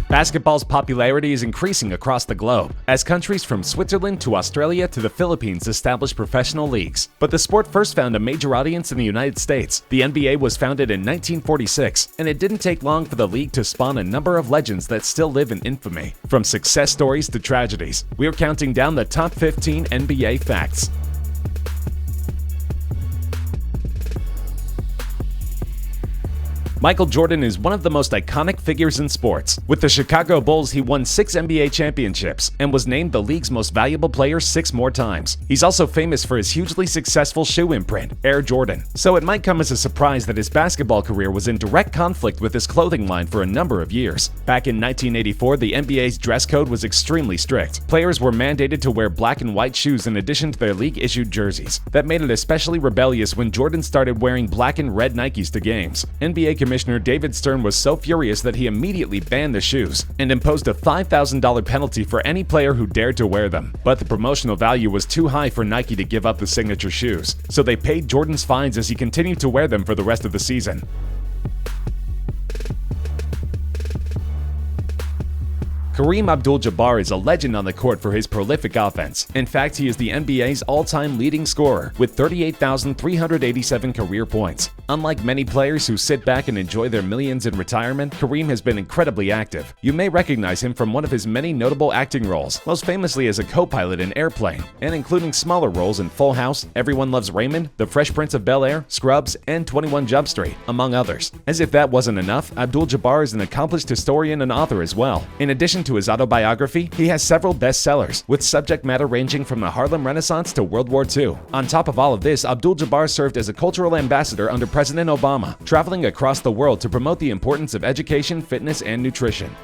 Basketball's popularity is increasing across the globe, as countries from Switzerland to Australia to the Philippines establish professional leagues. But the sport first found a major audience in the United States. The NBA was founded in 1946, and it didn't take long for the league to spawn a number of legends that still live in infamy. From success stories to tragedies, we're counting down the top 15 NBA facts. Michael Jordan is one of the most iconic figures in sports. With the Chicago Bulls, he won 6 NBA championships and was named the league's most valuable player 6 more times. He's also famous for his hugely successful shoe imprint, Air Jordan. So it might come as a surprise that his basketball career was in direct conflict with his clothing line for a number of years. Back in 1984, the NBA's dress code was extremely strict. Players were mandated to wear black and white shoes in addition to their league-issued jerseys. That made it especially rebellious when Jordan started wearing black and red Nikes to games. NBA Commissioner David Stern was so furious that he immediately banned the shoes and imposed a $5,000 penalty for any player who dared to wear them. But the promotional value was too high for Nike to give up the signature shoes, so they paid Jordan's fines as he continued to wear them for the rest of the season. Kareem Abdul-Jabbar is a legend on the court for his prolific offense. In fact, he is the NBA's all-time leading scorer with 38,387 career points. Unlike many players who sit back and enjoy their millions in retirement, Kareem has been incredibly active. You may recognize him from one of his many notable acting roles, most famously as a co-pilot in Airplane, and including smaller roles in Full House, Everyone Loves Raymond, The Fresh Prince of Bel-Air, Scrubs, and 21 Jump Street, among others. As if that wasn't enough, Abdul-Jabbar is an accomplished historian and author as well. In addition to his autobiography, he has several bestsellers, with subject matter ranging from the Harlem Renaissance to World War II. On top of all of this, Abdul-Jabbar served as a cultural ambassador under President Obama, traveling across the world to promote the importance of education, fitness, and nutrition.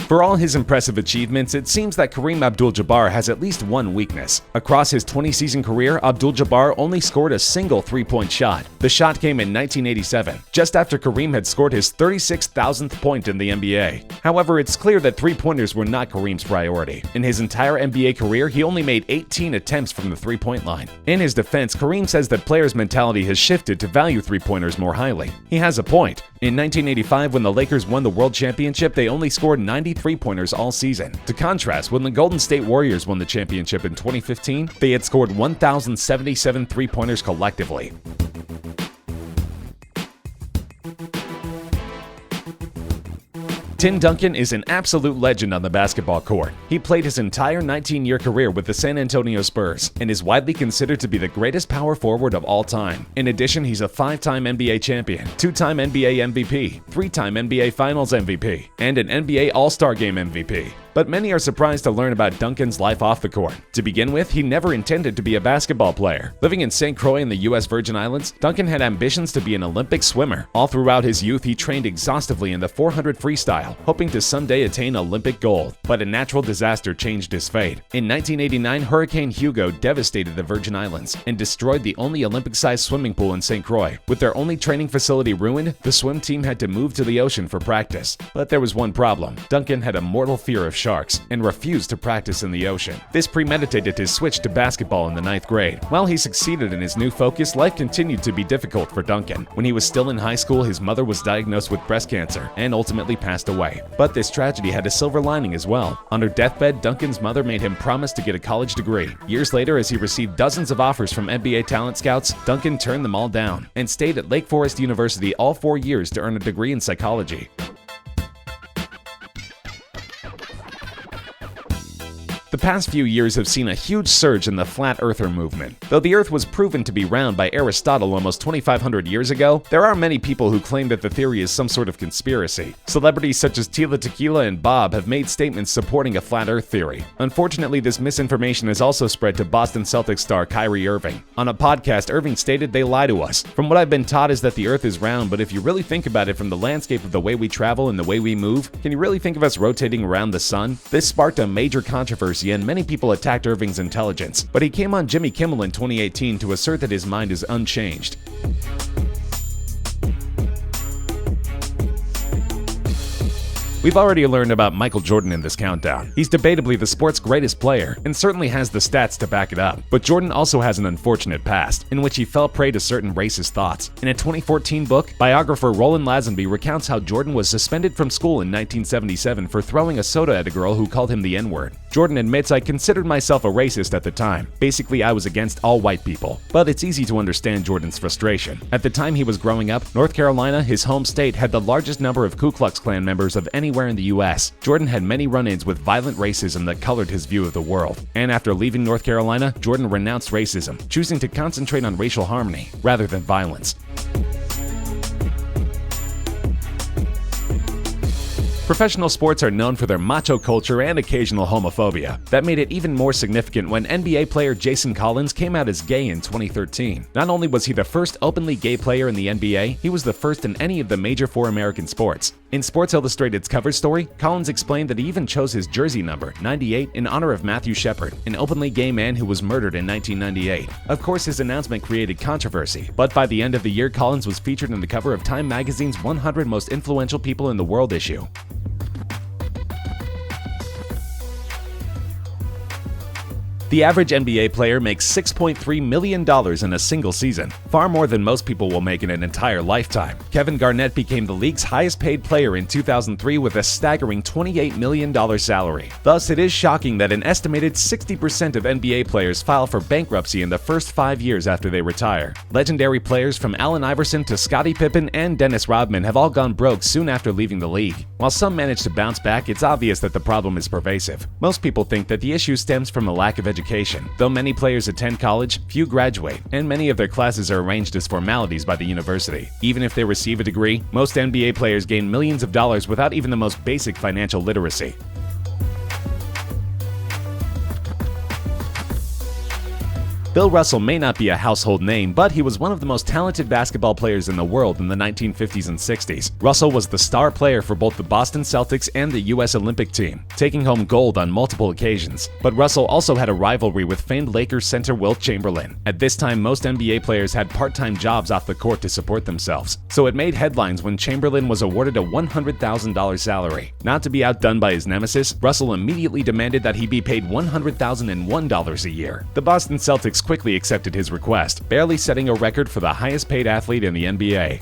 For all his impressive achievements, it seems that Kareem Abdul-Jabbar has at least one weakness. Across his 20-season career, Abdul-Jabbar only scored a single three-point shot. The shot came in 1987, just after Kareem had scored his 36,000th point in the NBA. However, it's clear that three-pointers were not Kareem's priority. In his entire NBA career, he only made 18 attempts from the three-point line. In his defense, Kareem says that players' mentality has shifted to value three-pointers more highly. He has a point. In 1985, when the Lakers won the World Championship, they only scored 90 three-pointers all season. To contrast, when the Golden State Warriors won the championship in 2015, they had scored 1,077 three-pointers collectively. Tim Duncan is an absolute legend on the basketball court. He played his entire 19-year career with the San Antonio Spurs and is widely considered to be the greatest power forward of all time. In addition, he's a 5-time NBA champion, 2-time NBA MVP, 3-time NBA Finals MVP, and an NBA All-Star Game MVP. But many are surprised to learn about Duncan's life off the court. To begin with, he never intended to be a basketball player. Living in St. Croix in the U.S. Virgin Islands, Duncan had ambitions to be an Olympic swimmer. All throughout his youth, he trained exhaustively in the 400 freestyle, hoping to someday attain Olympic gold. But a natural disaster changed his fate. In 1989, Hurricane Hugo devastated the Virgin Islands and destroyed the only Olympic-sized swimming pool in St. Croix. With their only training facility ruined, the swim team had to move to the ocean for practice. But there was one problem. Duncan had a mortal fear of sharks and refused to practice in the ocean. This premeditated his switch to basketball in the 9th grade. While he succeeded in his new focus, life continued to be difficult for Duncan. When he was still in high school, his mother was diagnosed with breast cancer and ultimately passed away. But this tragedy had a silver lining as well. On her deathbed, Duncan's mother made him promise to get a college degree. Years later, as he received dozens of offers from NBA talent scouts, Duncan turned them all down and stayed at Lake Forest University all 4 years to earn a degree in psychology. The past few years have seen a huge surge in the flat earther movement. Though the Earth was proven to be round by Aristotle almost 2,500 years ago, there are many people who claim that the theory is some sort of conspiracy. Celebrities such as Tila Tequila and Bob have made statements supporting a flat Earth theory. Unfortunately, this misinformation has also spread to Boston Celtics star Kyrie Irving. On a podcast, Irving stated, "They lie to us. From what I've been taught is that the Earth is round, but if you really think about it from the landscape of the way we travel and the way we move, can you really think of us rotating around the sun?" This sparked a major controversy and many people attacked Irving's intelligence, but he came on Jimmy Kimmel in 2018 to assert that his mind is unchanged. We've already learned about Michael Jordan in this countdown. He's debatably the sport's greatest player and certainly has the stats to back it up. But Jordan also has an unfortunate past, in which he fell prey to certain racist thoughts. In a 2014 book, biographer Roland Lazenby recounts how Jordan was suspended from school in 1977 for throwing a soda at a girl who called him the N-word. Jordan admits, "I considered myself a racist at the time. Basically, I was against all white people." But it's easy to understand Jordan's frustration. At the time he was growing up, North Carolina, his home state, had the largest number of Ku Klux Klan members of anywhere in the US. Jordan had many run-ins with violent racism that colored his view of the world. And after leaving North Carolina, Jordan renounced racism, choosing to concentrate on racial harmony rather than violence. Professional sports are known for their macho culture and occasional homophobia. That made it even more significant when NBA player Jason Collins came out as gay in 2013. Not only was he the first openly gay player in the NBA, he was the first in any of the major 4 American sports. In Sports Illustrated's cover story, Collins explained that he even chose his jersey number, 98, in honor of Matthew Shepard, an openly gay man who was murdered in 1998. Of course, his announcement created controversy, but by the end of the year, Collins was featured on the cover of Time magazine's 100 Most Influential People in the World issue. The average NBA player makes $6.3 million in a single season, far more than most people will make in an entire lifetime. Kevin Garnett became the league's highest-paid player in 2003 with a staggering $28 million salary. Thus, it is shocking that an estimated 60% of NBA players file for bankruptcy in the first 5 years after they retire. Legendary players from Allen Iverson to Scottie Pippen and Dennis Rodman have all gone broke soon after leaving the league. While some manage to bounce back, it's obvious that the problem is pervasive. Most people think that the issue stems from a lack of education. Though many players attend college, few graduate, and many of their classes are arranged as formalities by the university. Even if they receive a degree, most NBA players gain millions of dollars without even the most basic financial literacy. Bill Russell may not be a household name, but he was one of the most talented basketball players in the world in the 1950s and 60s. Russell was the star player for both the Boston Celtics and the US Olympic team, taking home gold on multiple occasions. But Russell also had a rivalry with famed Lakers center Wilt Chamberlain. At this time, most NBA players had part-time jobs off the court to support themselves, so it made headlines when Chamberlain was awarded a $100,000 salary. Not to be outdone by his nemesis, Russell immediately demanded that he be paid $100,001 a year. The Boston Celtics quickly accepted his request, barely setting a record for the highest paid athlete in the NBA.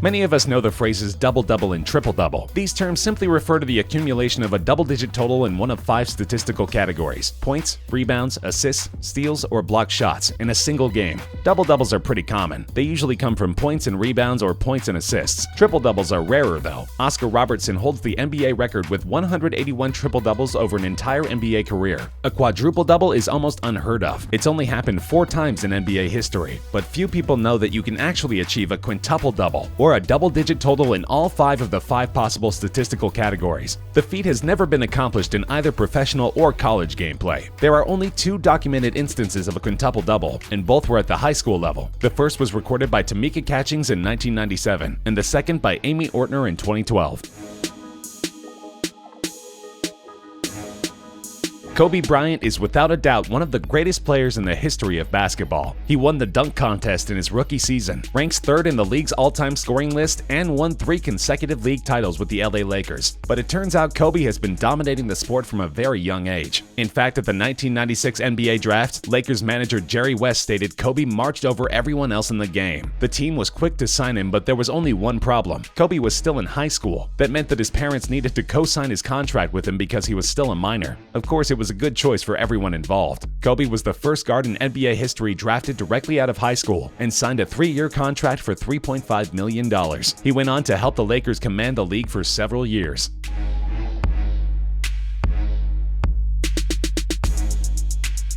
Many of us know the phrases double-double and triple-double. These terms simply refer to the accumulation of a double-digit total in one of 5 statistical categories: points, rebounds, assists, steals, or blocked shots in a single game. Double-doubles are pretty common. They usually come from points and rebounds or points and assists. Triple-doubles are rarer though. Oscar Robertson holds the NBA record with 181 triple-doubles over an entire NBA career. A quadruple-double is almost unheard of. It's only happened 4 times in NBA history, but few people know that you can actually achieve a quintuple-double, or a double-digit total in all 5 of the 5 possible statistical categories. The feat has never been accomplished in either professional or college gameplay. There are only 2 documented instances of a quintuple-double, and both were at the high school level. The first was recorded by Tamika Catchings in 1997, and the second by Amy Ortner in 2012. Kobe Bryant is without a doubt one of the greatest players in the history of basketball. He won the dunk contest in his rookie season, ranks 3rd in the league's all-time scoring list, and won 3 consecutive league titles with the LA Lakers. But it turns out Kobe has been dominating the sport from a very young age. In fact, at the 1996 NBA draft, Lakers manager Jerry West stated Kobe marched over everyone else in the game. The team was quick to sign him, but there was only one problem. Kobe was still in high school. That meant that his parents needed to co-sign his contract with him because he was still a minor. Of course, it was a good choice for everyone involved. Kobe was the first guard in NBA history drafted directly out of high school and signed a 3-year contract for $3.5 million. He went on to help the Lakers command the league for several years.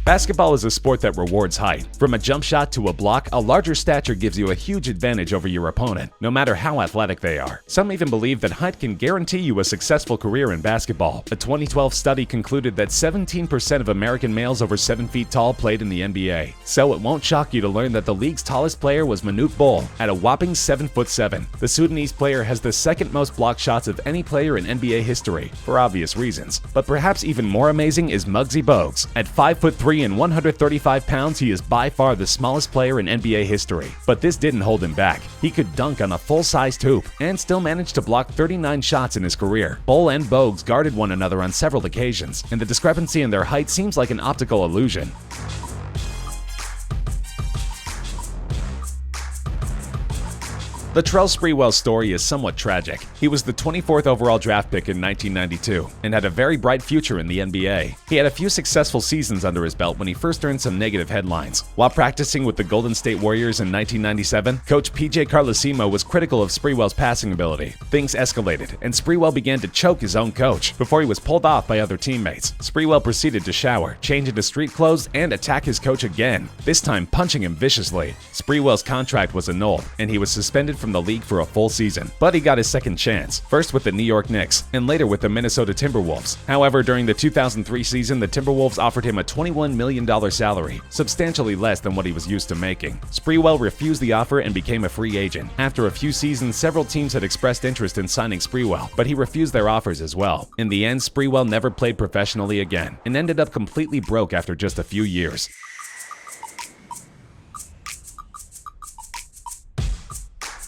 Basketball is a sport that rewards height. From a jump shot to a block, a larger stature gives you a huge advantage over your opponent, no matter how athletic they are. Some even believe that height can guarantee you a successful career in basketball. A 2012 study concluded that 17% of American males over 7 feet tall played in the NBA. So it won't shock you to learn that the league's tallest player was Manute Bol at a whopping 7'7". The Sudanese player has the 2nd most block shots of any player in NBA history, for obvious reasons. But perhaps even more amazing is Muggsy Bogues. At 5'3" 6'3" and 135 pounds, he is by far the smallest player in NBA history. But this didn't hold him back. He could dunk on a full-sized hoop and still managed to block 39 shots in his career. Bull and Bogues guarded one another on several occasions, and the discrepancy in their height seems like an optical illusion. LATRELL Sprewell's story is somewhat tragic. He was the 24th overall draft pick in 1992 and had a very bright future in the NBA. He had a few successful seasons under his belt when he first earned some negative headlines. While practicing with the Golden State Warriors in 1997, coach PJ Carlesimo was critical of Sprewell's passing ability. Things escalated, and Sprewell began to choke his own coach before he was pulled off by other teammates. Sprewell proceeded to shower, change into street clothes, and attack his coach again, this time punching him viciously. Sprewell's contract was annulled, and he was suspended from the league for a full season, but he got his second chance, first with the New York Knicks and later with the Minnesota Timberwolves. However, during the 2003 season, the Timberwolves offered him a $21 million salary, substantially less than what he was used to making. Sprewell refused the offer and became a free agent. After a few seasons, several teams had expressed interest in signing Sprewell, but he refused their offers as well. In the end, Sprewell never played professionally again and ended up completely broke after just a few years.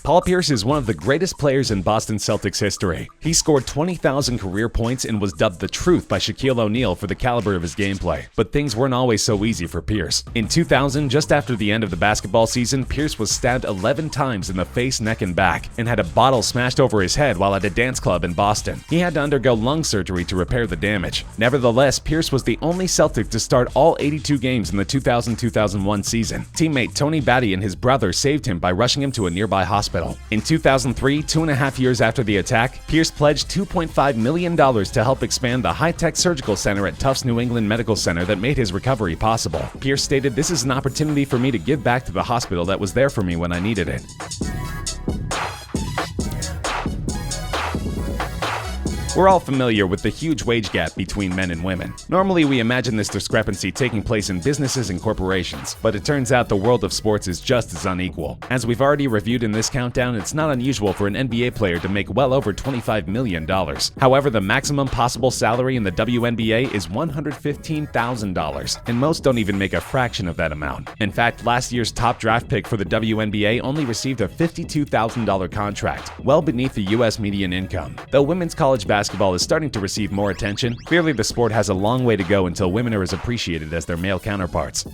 Paul Pierce is one of the greatest players in Boston Celtics history. He scored 20,000 career points and was dubbed the Truth by Shaquille O'Neal for the caliber of his gameplay. But things weren't always so easy for Pierce. In 2000, just after the end of the basketball season, Pierce was stabbed 11 times in the face, neck, and back, and had a bottle smashed over his head while at a dance club in Boston. He had to undergo lung surgery to repair the damage. Nevertheless, Pierce was the only Celtic to start all 82 games in the 2000-2001 season. Teammate Tony Batty and his brother saved him by rushing him to a nearby hospital. In 2003, 2.5 years after the attack, Pierce pledged $2.5 million to help expand the high-tech surgical center at Tufts New England Medical Center that made his recovery possible. Pierce stated, "This is an opportunity for me to give back to the hospital that was there for me when I needed it." We're all familiar with the huge wage gap between men and women. Normally, we imagine this discrepancy taking place in businesses and corporations, but it turns out the world of sports is just as unequal. As we've already reviewed in this countdown, it's not unusual for an NBA player to make well over $25 million. However, the maximum possible salary in the WNBA is $115,000, and most don't even make a fraction of that amount. In fact, last year's top draft pick for the WNBA only received a $52,000 contract, well beneath the US median income. Though women's college basketball is starting to receive more attention, clearly the sport has a long way to go until women are as appreciated as their male counterparts.